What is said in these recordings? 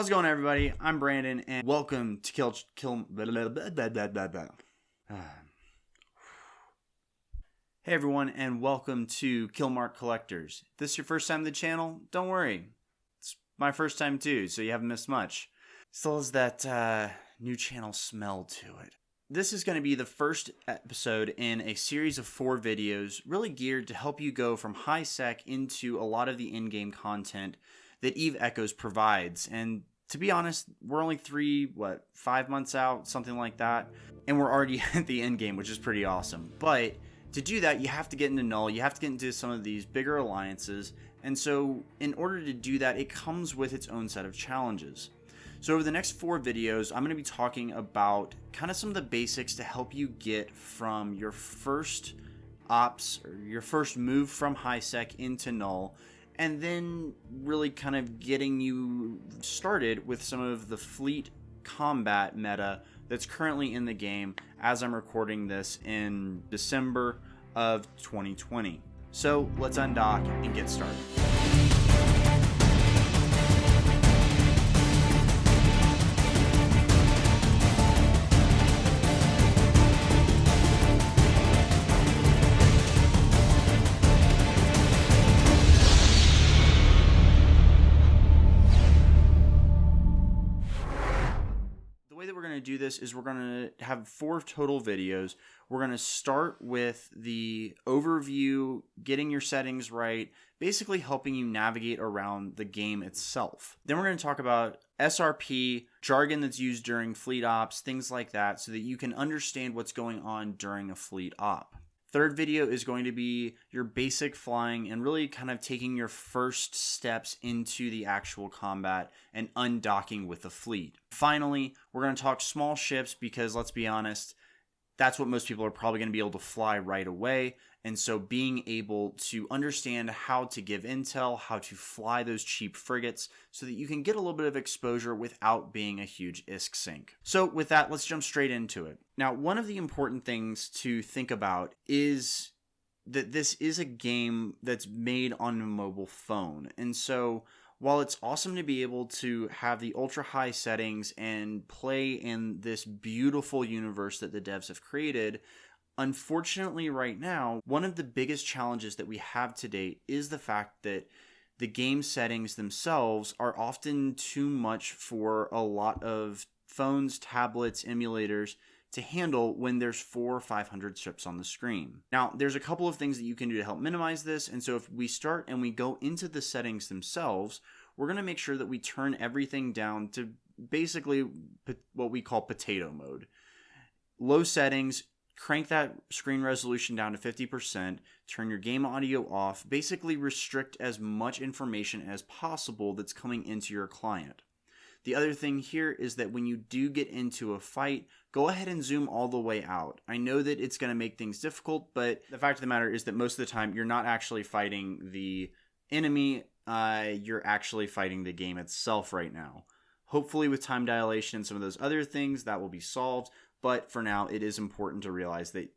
How's it going, everybody? I'm Brandon, and welcome to Kill. Hey, everyone, and welcome to Killmark Collectors. If this is your first time to the channel, don't worry. It's my first time too, so you haven't missed much. Still has that new channel smell to it. This is going to be the first episode in a series of 4 videos, really geared to help you go from high sec into a lot of the in-game content that Eve Echoes provides. And to be honest, we're only 5 months out, something like that, and we're already at the end game, which is pretty awesome. But to do that, you have to get into Null, you have to get into some of these bigger alliances, and so in order to do that, it comes with its own set of challenges. So over the next 4 videos, I'm going to be talking about kind of some of the basics to help you get from your first ops, or your first move from high sec into Null, and then really kind of getting you started with some of the fleet combat meta that's currently in the game as I'm recording this in December of 2020. So let's undock and get started. Do this is we're going to have 4 total videos. We're going to start with the overview, getting your settings right, basically helping you navigate around the game itself. Then we're going to talk about SRP, jargon that's used during fleet ops, things like that, so that you can understand what's going on during a fleet op. Third video is going to be your basic flying and really kind of taking your first steps into the actual combat and undocking with the fleet. Finally, we're going to talk small ships because, let's be honest, that's what most people are probably going to be able to fly right away. And so being able to understand how to give intel, how to fly those cheap frigates so that you can get a little bit of exposure without being a huge ISK sink. So with that, let's jump straight into it. Now, one of the important things to think about is that this is a game that's made on a mobile phone. And so while it's awesome to be able to have the ultra high settings and play in this beautiful universe that the devs have created, unfortunately right now, one of the biggest challenges that we have to date is the fact that the game settings themselves are often too much for a lot of phones, tablets, emulators to handle when there's 400 or 500 strips on the screen. Now, there's a couple of things that you can do to help minimize this, and so if we start and we go into the settings themselves, we're going to make sure that we turn everything down to basically what we call potato mode. Low settings, crank that screen resolution down to 50%, turn your game audio off, basically restrict as much information as possible that's coming into your client. The other thing here is that when you do get into a fight, go ahead and zoom all the way out. I know that it's going to make things difficult, but the fact of the matter is that most of the time you're not actually fighting the enemy, you're actually fighting the game itself right now. Hopefully with time dilation and some of those other things, that will be solved. But for now, it is important to realize that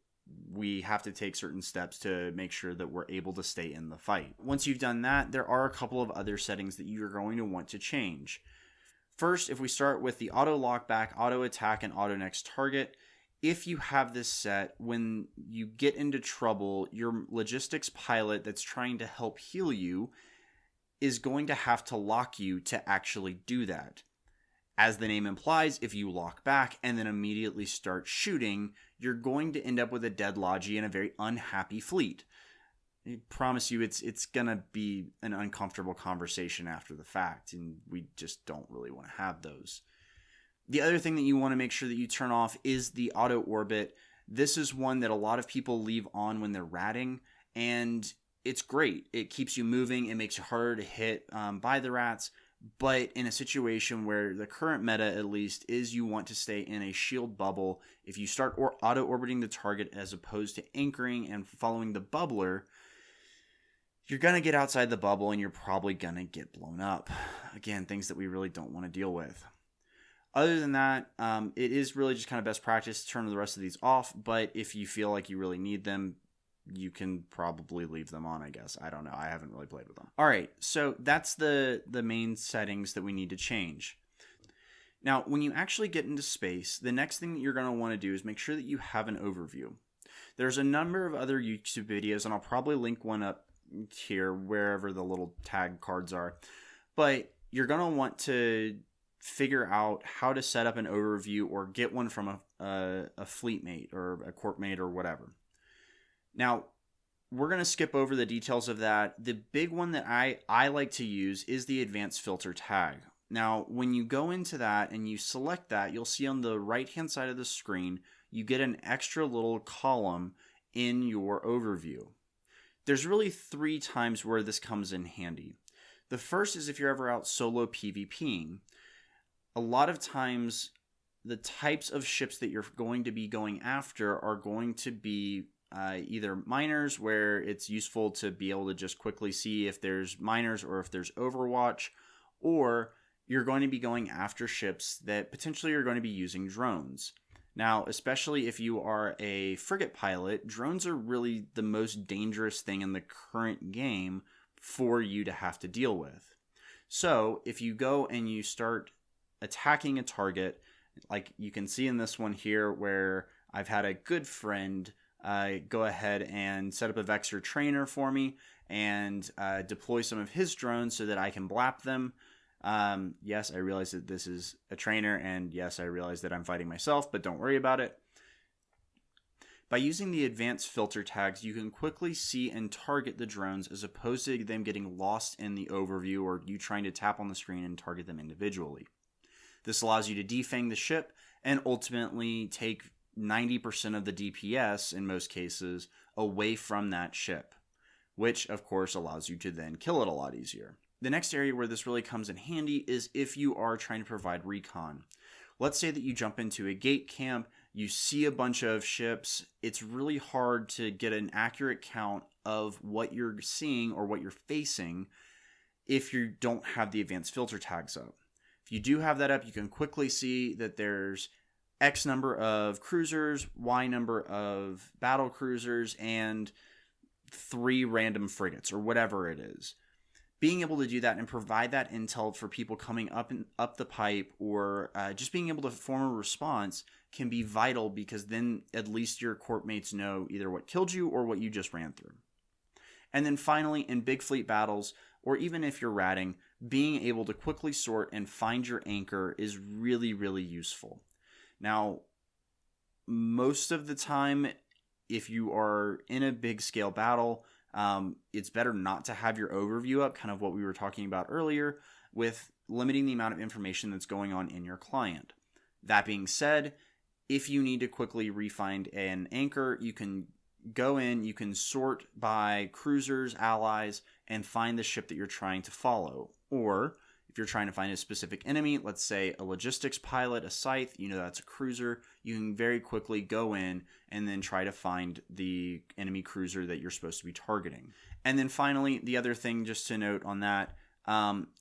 we have to take certain steps to make sure that we're able to stay in the fight. Once you've done that, there are a couple of other settings that you're going to want to change. First, if we start with the auto lockback, auto attack, and auto next target, if you have this set, when you get into trouble, your logistics pilot that's trying to help heal you is going to have to lock you to actually do that. As the name implies, if you lock back and then immediately start shooting, you're going to end up with a dead Logi and a very unhappy fleet. I promise you it's going to be an uncomfortable conversation after the fact, and we just don't really want to have those. The other thing that you want to make sure that you turn off is the auto orbit. This is one that a lot of people leave on when they're ratting, and it's great. It keeps you moving. It makes it harder to hit by the rats. But in a situation where the current meta, at least, is you want to stay in a shield bubble, if you start auto-orbiting the target as opposed to anchoring and following the bubbler, you're going to get outside the bubble and you're probably going to get blown up. Again, things that we really don't want to deal with. Other than that, it is really just kind of best practice to turn the rest of these off, but if you feel like you really need them, you can probably leave them on, I guess. I don't know. I haven't really played with them. All right, so that's the main settings that we need to change. Now, when you actually get into space, the next thing that you're going to want to do is make sure that you have an overview. There's a number of other YouTube videos, and I'll probably link one up here wherever the little tag cards are. But you're going to want to figure out how to set up an overview or get one from a fleet mate or a corp mate or whatever. Now, we're going to skip over the details of that. The big one that I like to use is the advanced filter tag. Now, when you go into that and you select that, you'll see on the right-hand side of the screen, you get an extra little column in your overview. There's really 3 times where this comes in handy. The first is if you're ever out solo PvPing. A lot of times, the types of ships that you're going to be going after are going to be either miners, where it's useful to be able to just quickly see if there's miners or if there's overwatch, or you're going to be going after ships that potentially are going to be using drones. Now, especially if you are a frigate pilot, drones are really the most dangerous thing in the current game for you to have to deal with. So if you go and you start attacking a target, like you can see in this one here where I've had a good friend go ahead and set up a Vexor trainer for me and deploy some of his drones so that I can blap them. Yes, I realize that this is a trainer, and yes, I realize that I'm fighting myself, but don't worry about it. By using the advanced filter tags, you can quickly see and target the drones as opposed to them getting lost in the overview or you trying to tap on the screen and target them individually. This allows you to defang the ship and ultimately take 90% of the DPS, in most cases, away from that ship, which of course allows you to then kill it a lot easier. The next area where this really comes in handy is if you are trying to provide recon. Let's say that you jump into a gate camp, you see a bunch of ships, it's really hard to get an accurate count of what you're seeing or what you're facing if you don't have the advanced filter tags up. If you do have that up, you can quickly see that there's X number of cruisers, Y number of battle cruisers, and 3 random frigates, or whatever it is. Being able to do that and provide that intel for people coming up the pipe, or just being able to form a response can be vital, because then at least your corp mates know either what killed you or what you just ran through. And then finally, in big fleet battles, or even if you're ratting, being able to quickly sort and find your anchor is really, really useful. Now, most of the time, if you are in a big scale battle, it's better not to have your overview up, kind of what we were talking about earlier, with limiting the amount of information that's going on in your client. That being said, if you need to quickly re-find an anchor, you can go in, you can sort by cruisers, allies, and find the ship that you're trying to follow. Or if you're trying to find a specific enemy, let's say a logistics pilot, a scythe, you know that's a cruiser, you can very quickly go in and then try to find the enemy cruiser that you're supposed to be targeting. And then finally, the other thing just to note on that,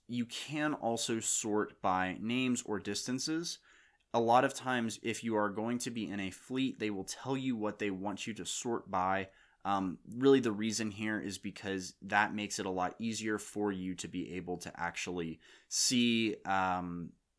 you can also sort by names or distances. A lot of times, if you are going to be in a fleet, they will tell you what they want you to sort by. Really, the reason here is because that makes it a lot easier for you to be able to actually see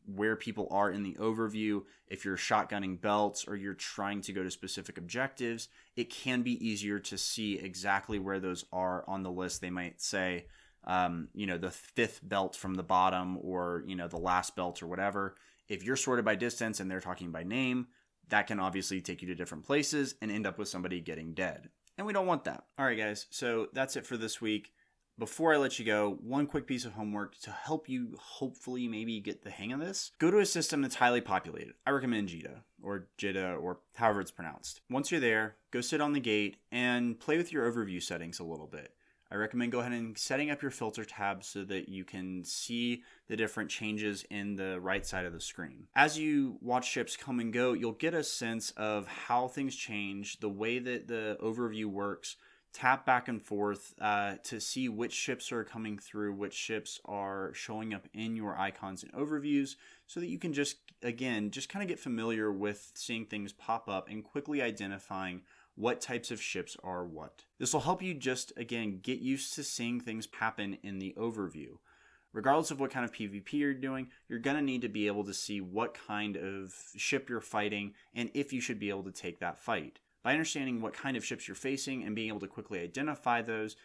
where people are in the overview. If you're shotgunning belts or you're trying to go to specific objectives, it can be easier to see exactly where those are on the list. They might say, the 5th belt from the bottom, or, the last belt or whatever. If you're sorted by distance and they're talking by name, that can obviously take you to different places and end up with somebody getting dead. And we don't want that. All right, guys, so that's it for this week. Before I let you go, one quick piece of homework to help you hopefully maybe get the hang of this. Go to a system that's highly populated. I recommend Jita, or however it's pronounced. Once you're there, go sit on the gate and play with your overview settings a little bit. I recommend go ahead and setting up your filter tabs so that you can see the different changes in the right side of the screen. As you watch ships come and go, you'll get a sense of how things change, the way that the overview works. Tap back and forth to see which ships are coming through, which ships are showing up in your icons and overviews, so that you can just kind of get familiar with seeing things pop up and quickly identifying what types of ships are what. This will help you just, again, get used to seeing things happen in the overview. regardless of what kind of PvP you're doing, you're going to need to be able to see what kind of ship you're fighting and if you should be able to take that fight. By understanding what kind of ships you're facing and being able to quickly identify those,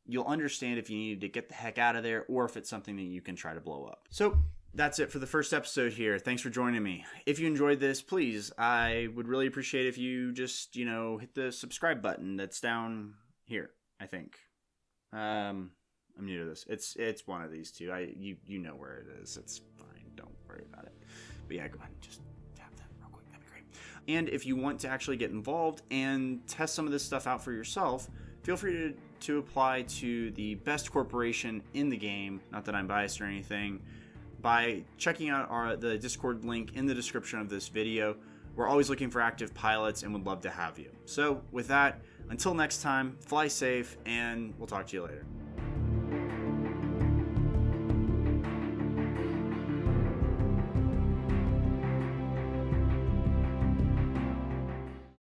you'll understand if you need to get the heck out of there or if it's something that you can try to blow up. So that's it for the first episode here. Thanks for joining me. If you enjoyed this, please, I would really appreciate if you just, hit the subscribe button that's down here, I think. I'm new to this. It's one of these two. You know where it is. It's fine. Don't worry about it. But yeah, go ahead and just tap that real quick. That'd be great. And if you want to actually get involved and test some of this stuff out for yourself, feel free to apply to the best corporation in the game. Not that I'm biased or anything. By checking out the Discord link in the description of this video. We're always looking for active pilots and would love to have you. So with that, until next time, fly safe, and we'll talk to you later.